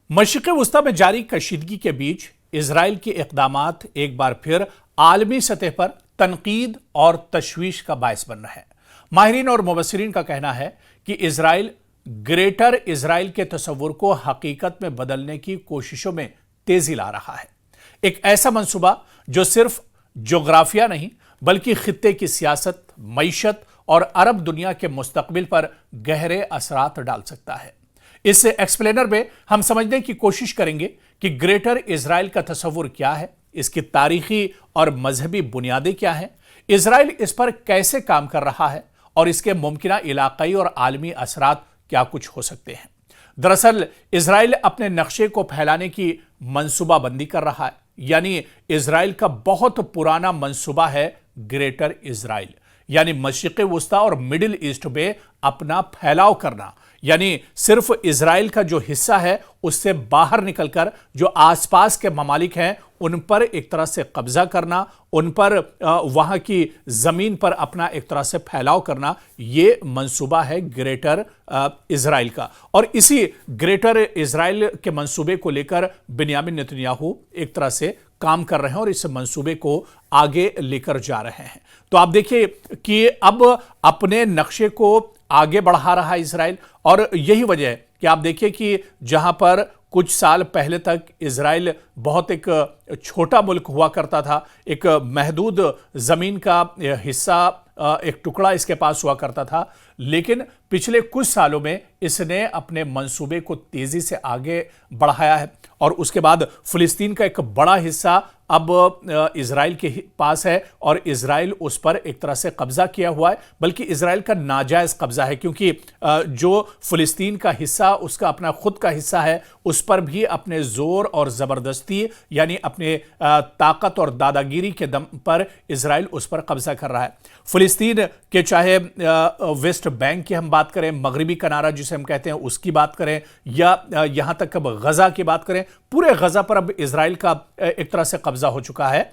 मशरिक़ वस्ता में जारी कशीदगी के बीच इजराइल के इक़दामात एक बार फिर आलमी सतह पर तनकीद और तशवीश का बायस बन रहे हैं। माहिरीन और मुबस्सिरीन का कहना है कि इजराइल ग्रेटर इजराइल के तस्वुर को हकीकत में बदलने की कोशिशों में तेजी ला रहा है। एक ऐसा मंसूबा जो सिर्फ जोग्राफिया नहीं बल्कि खित्ते की सियासत, मईशत और अरब दुनिया के मुस्तकबिल पर गहरे असरात डाल सकता है। इस एक्सप्लेनर में हम समझने की कोशिश करेंगे कि ग्रेटर इजराइल का तस्वुर क्या है, इसकी तारीखी और मजहबी बुनियादें क्या हैं, इजराइल इस पर कैसे काम कर रहा है और इसके मुमकिना इलाकाई और आलमी असरात क्या कुछ हो सकते हैं। दरअसल इजराइल अपने नक्शे को फैलाने की मंसूबाबंदी कर रहा है, यानी इजराइल का बहुत पुराना मंसूबा है ग्रेटर इजराइल, यानी मशरिक़ वस्ता और मिडिल ईस्ट में अपना फैलाव करना, यानी सिर्फ इजराइल का जो हिस्सा है उससे बाहर निकलकर जो आसपास के ममालिक हैं उन पर एक तरह से कब्जा करना, उन पर वहां की जमीन पर अपना एक तरह से फैलाव करना, ये मंसूबा है ग्रेटर इजराइल का। और इसी ग्रेटर इजराइल के मंसूबे को लेकर बिन्यामिन नेतन्याहू एक तरह से काम कर रहे हैं और इस मंसूबे को आगे लेकर जा रहे हैं। तो आप देखिए कि अब अपने नक्शे को आगे बढ़ा रहा है इजराइल, और यही वजह है कि आप देखिए कि जहां पर कुछ साल पहले तक इजराइल बहुत एक छोटा मुल्क हुआ करता था, एक महदूद ज़मीन का हिस्सा, एक टुकड़ा इसके पास हुआ करता था, लेकिन पिछले कुछ सालों में इसने अपने मंसूबे को तेज़ी से आगे बढ़ाया है और उसके बाद फ़िलिस्तीन का एक बड़ा हिस्सा अब इजराइल के पास है और इजराइल उस पर एक तरह से कब्जा किया हुआ है, बल्कि इजराइल का नाजायज़ कब्जा है, क्योंकि जो फ़िलिस्तीन का हिस्सा उसका अपना खुद का हिस्सा है उस पर भी अपने ज़ोर और ज़बरदस्ती, यानी अपने ताकत और दादागिरी के दम पर इजराइल उस पर कब्जा कर रहा है। फ़िलिस्तीन के चाहे वेस्ट बैंक की हम बात करें, मगरबी किनारा जिसे हम कहते हैं उसकी बात करें, या यहाँ तक अब गज़ा की बात करें, पूरे गज़ा पर अब इजराइल का एक तरह से कब्जा हो चुका है।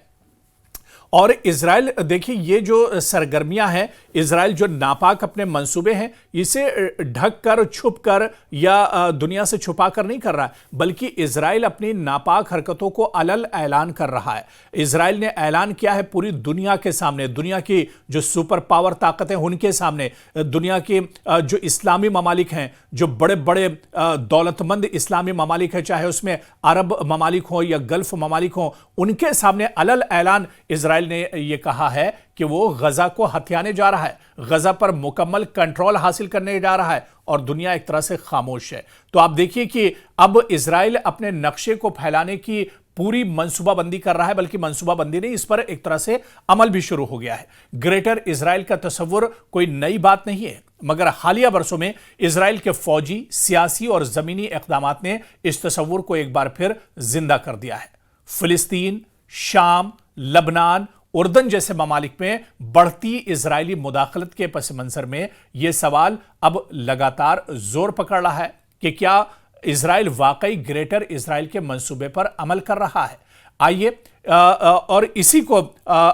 और इजराइल देखिए ये जो सरगर्मियां हैं, इजराइल जो नापाक अपने मंसूबे हैं इसे ढक कर, छुप कर या दुनिया से छुपा कर नहीं कर रहा है, बल्कि इजराइल अपनी नापाक हरकतों को अलल ऐलान कर रहा है। इजराइल ने ऐलान किया है पूरी दुनिया के सामने, दुनिया की जो सुपर पावर ताकतें उनके सामने, दुनिया के जो इस्लामी ममालिक हैं, जो बड़े बड़े दौलतमंद इस्लामी ममालिक हैं, चाहे उसमें अरब ममालिक हो या गल्फ ममालिक हो, उनके सामने अलल ऐलान इजराइल ने यह कहा है कि वो गजा को हथियाने जा रहा है, गजा पर मुकम्मल कंट्रोल हासिल करने जा रहा है और दुनिया एक तरह से खामोश है। तो आप देखिए कि अब इजराइल अपने नक्शे को फैलाने की पूरी मंसूबाबंदी कर रहा है, बल्कि मंसूबाबंदी नहीं, इस पर एक तरह से अमल भी शुरू हो गया है। ग्रेटर इजराइल का तस्वुर कोई नई बात नहीं है, मगर हालिया बरसों में इजराइल के फौजी, सियासी और जमीनी इक़दामात ने इस तस्वुर को एक बार फिर जिंदा कर दिया है। फिलिस्तीन, शाम, लबनान, उर्दन जैसे ममालिक में बढ़ती इजरायली मुदाखलत के पस मंजर में यह सवाल अब लगातार जोर पकड़ रहा है कि क्या इजराइल वाकई ग्रेटर इजराइल के मंसूबे पर अमल कर रहा है। आइए और इसी को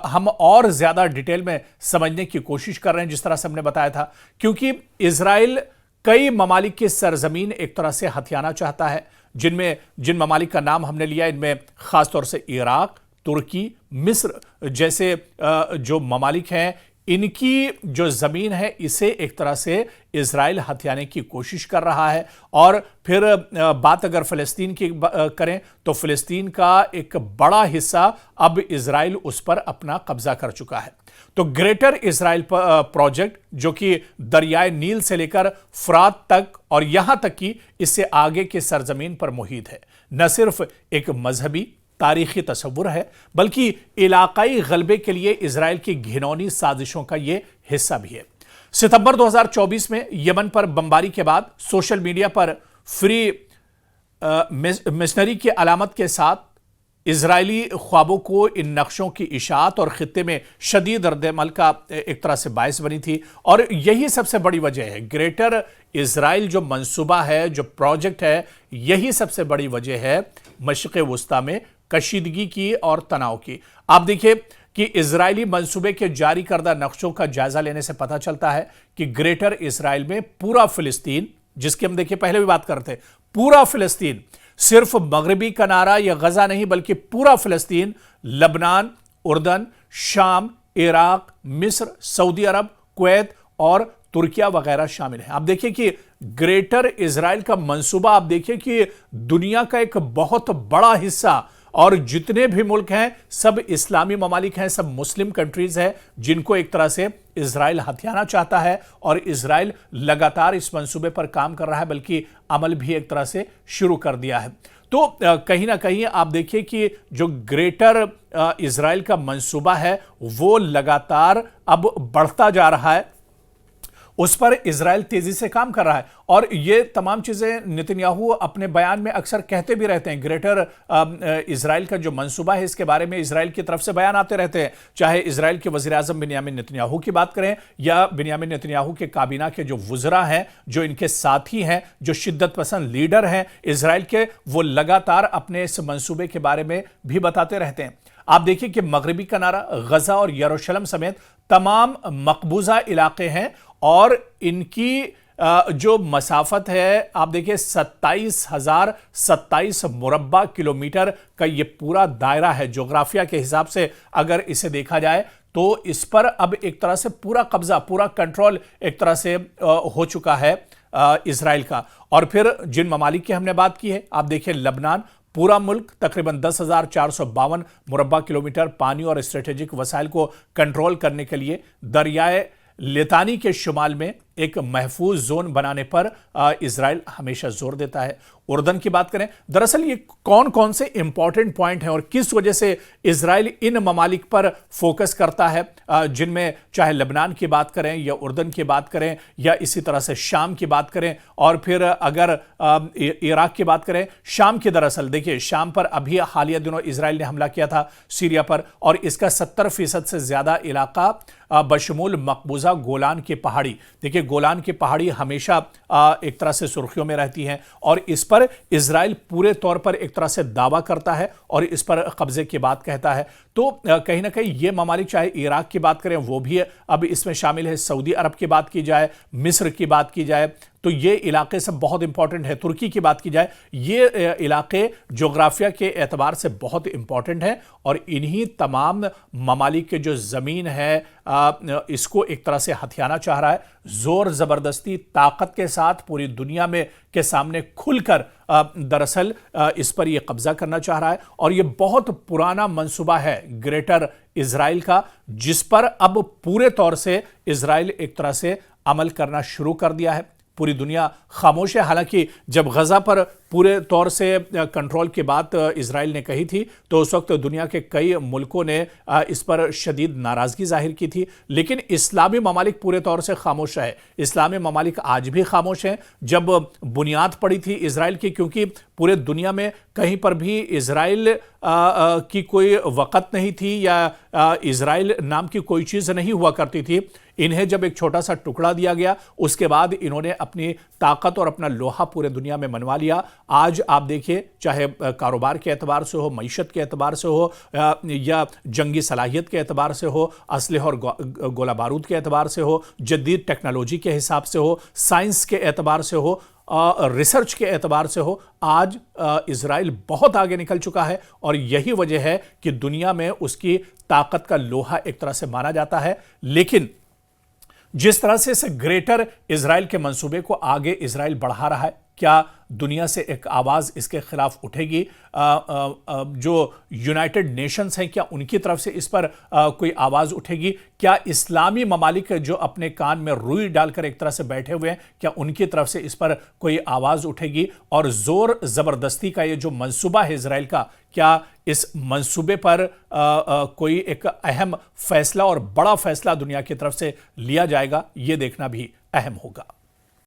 हम और ज्यादा डिटेल में समझने की कोशिश कर रहे हैं, जिस तरह से हमने बताया था, क्योंकि इजराइल कई ममालिक की सरजमीन एक तरह से हथियाना चाहता है, जिन ममालिक का नाम हमने लिया इनमें खासतौर से इराक, तुर्की, मिस्र जैसे जो ममालिक हैं, इनकी जो ज़मीन है इसे एक तरह से इजराइल हथियाने की कोशिश कर रहा है। और फिर बात अगर फ़िलिस्तीन की करें तो फ़िलिस्तीन का एक बड़ा हिस्सा अब इजराइल उस पर अपना कब्जा कर चुका है। तो ग्रेटर इजराइल प्रोजेक्ट, जो कि दरियाए नील से लेकर फरात तक और यहां तक कि इससे आगे की सरजमीन पर मुहित है, न सिर्फ एक मजहबी तारीखी तस्वुर है, बल्कि इलाकाई गलबे के लिए इजराइल की घिनौनी साजिशों का यह हिस्सा भी है। सितंबर 2024 में यमन पर बमबारी के बाद सोशल मीडिया पर फ्री मिशनरी की अलामत के साथ इजरायली ख्वाबों को इन नक्शों की इशाअत और खित्ते में शदीद रद्द-ए-अमल का एक तरह से बायस बनी थी। और यही सबसे बड़ी वजह है, ग्रेटर इजराइल जो मंसूबा है, जो प्रोजेक्ट है, यही सबसे बड़ी वजह है मशरिक़ वस्ता में कशीदगी की और तनाव की। आप देखिए कि इजरायली मंसूबे के जारी करदा नक्शों का जायजा लेने से पता चलता है कि ग्रेटर इजराइल में पूरा फिलिस्तीन, जिसकी हम देखिए पहले भी बात करते, पूरा फिलिस्तीन صرف مغربی کنارہ یا غزہ نہیں بلکہ پورا فلسطین، لبنان، اردن، شام، عراق، مصر، سعودی عرب، کویت اور ترکیہ وغیرہ شامل ہیں۔ آپ دیکھیں کہ گریٹر اسرائیل کا منصوبہ، آپ دیکھیں کہ دنیا کا ایک بہت بڑا حصہ اور جتنے بھی ملک ہیں سب اسلامی ممالک ہیں، سب مسلم کنٹریز ہیں جن کو ایک طرح سے اسرائیل ہتھیانا چاہتا ہے، اور اسرائیل لگاتار اس منصوبے پر کام کر رہا ہے، بلکہ عمل بھی ایک طرح سے شروع کر دیا ہے۔ تو کہیں نہ کہیں آپ دیکھیں کہ جو گریٹر اسرائیل کا منصوبہ ہے وہ لگاتار اب بڑھتا جا رہا ہے، اس پر اسرائیل تیزی سے کام کر رہا ہے، اور یہ تمام چیزیں نتنیاہو اپنے بیان میں اکثر کہتے بھی رہتے ہیں۔ گریٹر اسرائیل کا جو منصوبہ ہے اس کے بارے میں اسرائیل کی طرف سے بیان آتے رہتے ہیں، چاہے اسرائیل کے وزیر اعظم بنیامین نتنیاہو کی بات کریں یا بنیامین نتنیاہو کے کابینہ کے جو وزراء ہیں، جو ان کے ساتھی ہیں، جو شدت پسند لیڈر ہیں اسرائیل کے، وہ لگاتار اپنے اس منصوبے کے بارے میں بھی بتاتے رہتے ہیں۔ آپ دیکھیں کہ مغربی کنارہ، غزہ اور یروشلم سمیت تمام مقبوضہ علاقے ہیں، اور ان کی جو مسافت ہے آپ دیکھیں 27,027 مربع کلومیٹر کا یہ پورا دائرہ ہے۔ جغرافیہ کے حساب سے اگر اسے دیکھا جائے تو اس پر اب ایک طرح سے پورا قبضہ، پورا کنٹرول ایک طرح سے ہو چکا ہے اسرائیل کا۔ اور پھر جن ممالک کی ہم نے بات کی ہے، آپ دیکھیں لبنان، پورا ملک تقریباً 10,452 مربع کلومیٹر پانی اور اسٹریٹجک وسائل کو کنٹرول کرنے کے لیے دریائے لیتانی کے شمال میں ایک محفوظ زون بنانے پر اسرائیل ہمیشہ زور دیتا ہے۔ اردن کی بات کریں، دراصل یہ کون کون سے امپورٹنٹ پوائنٹ ہیں اور کس وجہ سے اسرائیل ان ممالک پر فوکس کرتا ہے، جن میں چاہے لبنان کی بات کریں یا اردن کی بات کریں یا اسی طرح سے شام کی بات کریں، اور پھر اگر عراق کی بات کریں، شام کی دراصل دیکھیں شام پر ابھی حالیہ دنوں اسرائیل نے حملہ کیا تھا سیریا پر، اور اس کا 70% سے زیادہ علاقہ بشمول مقبوضہ گولان کی پہاڑی، دیکھیں گولان کی پہاڑی ہمیشہ ایک طرح سے سرخیوں میں رہتی ہیں، اور اس پر اسرائیل پورے طور پر ایک طرح سے دعویٰ کرتا ہے اور اس پر قبضے کی بات کہتا ہے۔ تو کہیں نہ کہیں یہ ممالک، چاہے عراق کی بات کریں وہ بھی اب اس میں شامل ہے، سعودی عرب کی بات کی جائے، مصر کی بات کی جائے تو یہ علاقے سب بہت امپورٹنٹ ہے، ترکی کی بات کی جائے، یہ علاقے جغرافیہ کے اعتبار سے بہت امپورٹنٹ ہیں، اور انہی تمام ممالک کے جو زمین ہے اس کو ایک طرح سے ہتھیانا چاہ رہا ہے، زور زبردستی طاقت کے ساتھ پوری دنیا میں کے سامنے کھل کر دراصل اس پر یہ قبضہ کرنا چاہ رہا ہے، اور یہ بہت پرانا منصوبہ ہے گریٹر اسرائیل کا، جس پر اب پورے طور سے اسرائیل ایک طرح سے عمل کرنا شروع کر دیا ہے۔ پوری دنیا خاموش ہے، حالانکہ جب غزہ پر پورے طور سے کنٹرول کی بات اسرائیل نے کہی تھی تو اس وقت دنیا کے کئی ملکوں نے اس پر شدید ناراضگی ظاہر کی تھی، لیکن اسلامی ممالک پورے طور سے خاموش ہے۔ اسلامی ممالک آج بھی خاموش ہیں۔ جب بنیاد پڑی تھی اسرائیل کی، کیونکہ پورے دنیا میں کہیں پر بھی اسرائیل کی کوئی وقت نہیں تھی یا اسرائیل نام کی کوئی چیز نہیں ہوا کرتی تھی، انہیں جب ایک چھوٹا سا ٹکڑا دیا گیا اس کے بعد انہوں نے اپنی طاقت اور اپنا لوہا پورے دنیا میں منوا لیا۔ آج آپ دیکھیں، چاہے کاروبار کے اعتبار سے ہو، معیشت کے اعتبار سے ہو، یا جنگی صلاحیت کے اعتبار سے ہو، اسلحے اور گولہ بارود کے اعتبار سے ہو، جدید ٹیکنالوجی کے حساب سے ہو، سائنس کے اعتبار سے ہو، ریسرچ کے اعتبار سے ہو، آج اسرائیل بہت آگے نکل چکا ہے، اور یہی وجہ ہے کہ دنیا میں اس کی طاقت کا لوہا ایک طرح سے مانا جاتا ہے۔ لیکن جس طرح سے اس گریٹر اسرائیل کے منصوبے کو آگے اسرائیل بڑھا رہا ہے، کیا دنیا سے ایک آواز اس کے خلاف اٹھے گی؟ جو یونائٹڈ نیشنز ہیں، کیا ان کی طرف سے اس پر کوئی آواز اٹھے گی؟ کیا اسلامی ممالک جو اپنے کان میں روئی ڈال کر ایک طرح سے بیٹھے ہوئے ہیں، کیا ان کی طرف سے اس پر کوئی آواز اٹھے گی؟ اور زور زبردستی کا یہ جو منصوبہ ہے اسرائیل کا، کیا اس منصوبے پر کوئی ایک اہم فیصلہ اور بڑا فیصلہ دنیا کی طرف سے لیا جائے گا؟ یہ دیکھنا بھی اہم ہوگا۔